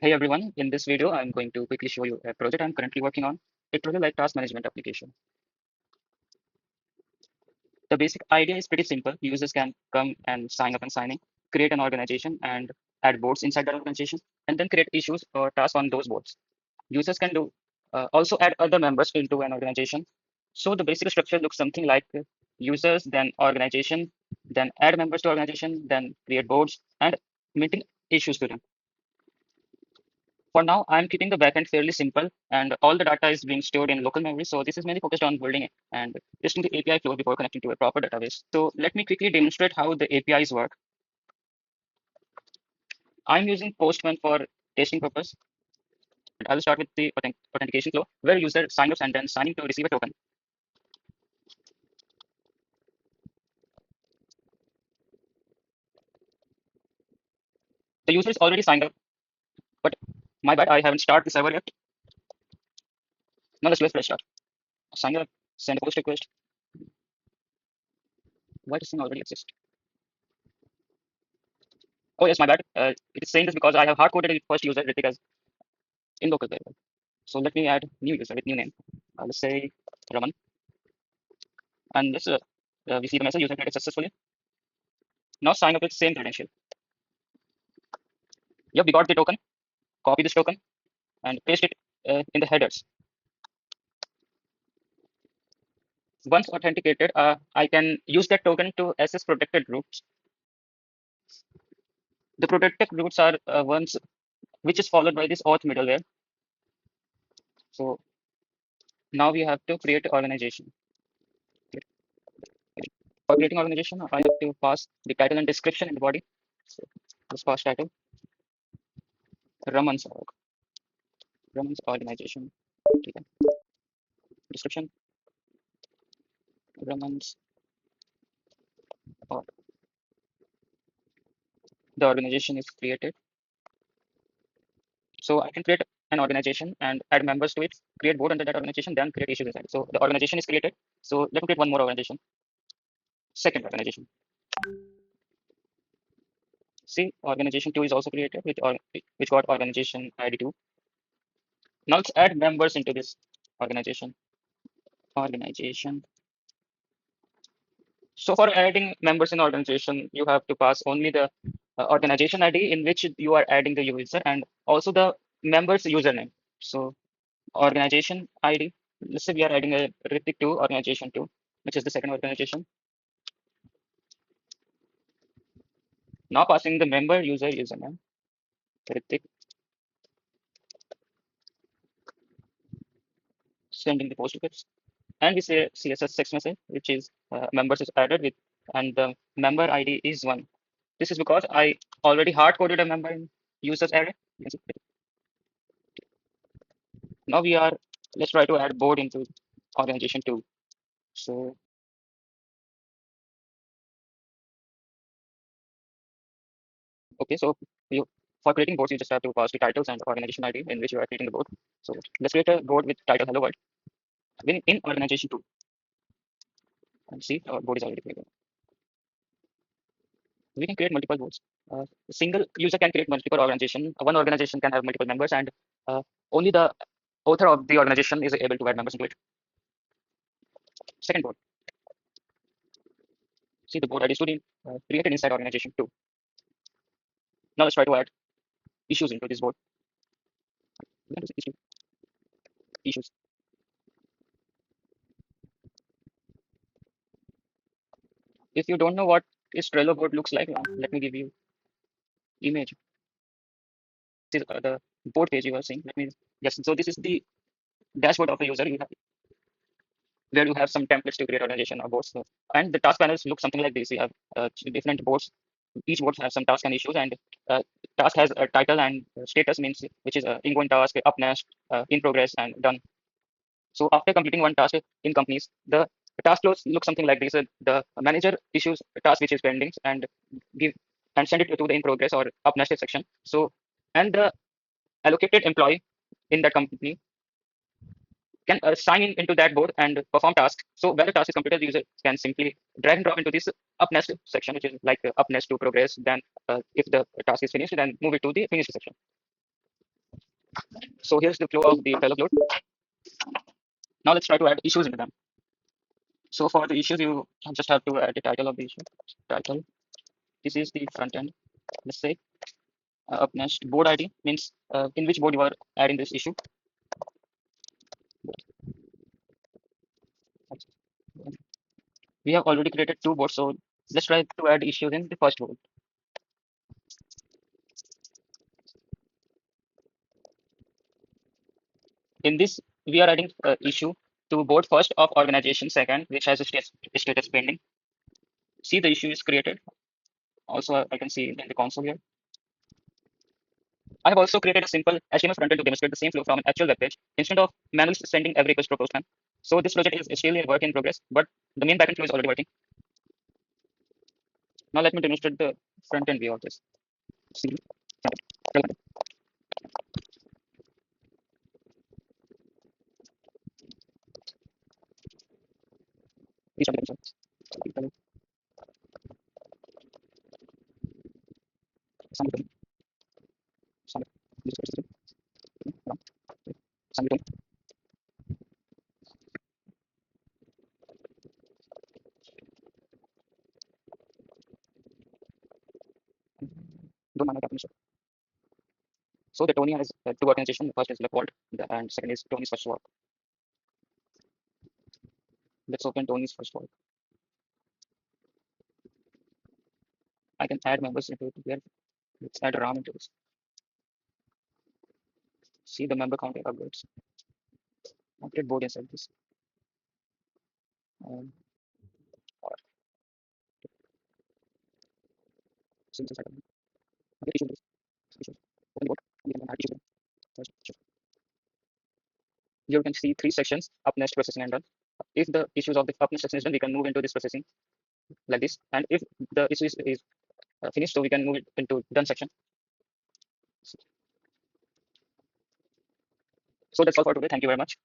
Hey everyone, in this video, I'm going to quickly show you a project I'm currently working on, a Trello like task management application. The basic idea is pretty simple. Users can come and sign up and sign in, create an organization and add boards inside that organization, and then create issues or tasks on those boards. Users can do also add other members into an organization. So the basic structure looks something like users, then organization, then add members to organization, then create boards and maintain issues to them. For now, I'm keeping the backend fairly simple and all the data is being stored in local memory. So this is mainly focused on building it and testing the API flow before connecting to a proper database. So let me quickly demonstrate how the APIs work. I'm using Postman for testing purpose. I'll start with the authentication flow where user sign ups and then signing to receive a token. The user is already signed up, but my bad, I haven't started the server yet. Now let's do a fresh start. Sign up, send a post request. Why does this thing already exist? Oh yes, my bad. It is saying this because I have hard coded the first user Ritik as in local variable. So let me add new user with new name. Let's say Raman. And this we see the message user created successfully. Now sign up with same credential. Yep, we got the token. Copy this token and paste it in the headers. Once authenticated, I can use that token to access protected routes. The protected routes are ones which is followed by this auth middleware. So now we have to create an organization. For creating organization, I have to pass the title and description in the body. So let's pass title. Raman's org. Raman's organization. Okay. Description. Raman's org. The organization is created. So I can create an organization and add members to it, create board under that organization, then create issues inside. So the organization is created. So let me create one more organization. Second organization. See, organization 2 is also created, which got organization ID 2. Now let's add members into this organization. Organization. So for adding members in organization, you have to pass only the organization ID in which you are adding the user and also the member's username. So organization ID. Let's say we are adding a Ritik to organization 2, which is the second organization. Now passing the member user username, Ritik, sending the post request. And we say CSS text message, which is members is added with, and the member ID is 1. This is because I already hard coded a member in users array. Now let's try to add board into organization 2. So, okay, so you, for creating boards, you just have to pass the titles and organization ID in which you are creating the board. So let's create a board with title Hello World in organization 2. And see, our board is already created. We can create multiple boards. A single user can create multiple organization. One organization can have multiple members, and only the author of the organization is able to add members into it. Second board. See, the board ID is to be created inside organization 2. Now let's try to add issues into this board. Issues. If you don't know what this Trello board looks like, let me give you image. This is the board page you are seeing. Let me yes. So this is the dashboard of the user. Where you have some templates to create organization or boards. And the task panels look something like this. You have different boards. Each board has some tasks and issues, and task has a title and status means which is ingoing task, up next, in progress, and done. So after completing one task in companies, the task flows look something like this. The manager issues a task which is pending and give and send it to the in progress or up next section. So and the allocated employee in that company can sign in into that board and perform tasks. So when the task is completed, the user can simply drag and drop into this up next section, which is like up next to progress. Then if the task is finished, then move it to the finished section. So here's the flow of the Trello flow. Now let's try to add issues into them. So for the issues, you just have to add the title of the issue. Title. This is the front end. Let's say up next board ID means in which board you are adding this issue. We have already created two boards, so let's try to add issues in the first board. In this, we are adding issue to board first of organization second, which has a status pending. See the issue is created. Also, I can see in the console here. I have also created a simple HTML frontend to demonstrate the same flow from an actual web page instead of manually sending every request to a postman. So this project is still a work in progress, but the main backend flow is already working. Now let me demonstrate the front end view of this. See, front end. These are the results. Some some this is some don't mind my definition. So the Tony has two organizations. The first is Vault, and second is Tony's first work. Let's open Tony's first work. I can add members into it here. Let's add Ram into this. See the member count upgrades. Upgrade board inside this. Or since it's like okay, issue this. Issue. Open board. And then add issue. First issue. Here you can see three sections: up next, processing, and done. If the issues of the up next section is done, we can move into this processing like this. And if the issue is finished, so we can move it into done section. So that's all for today. Thank you very much.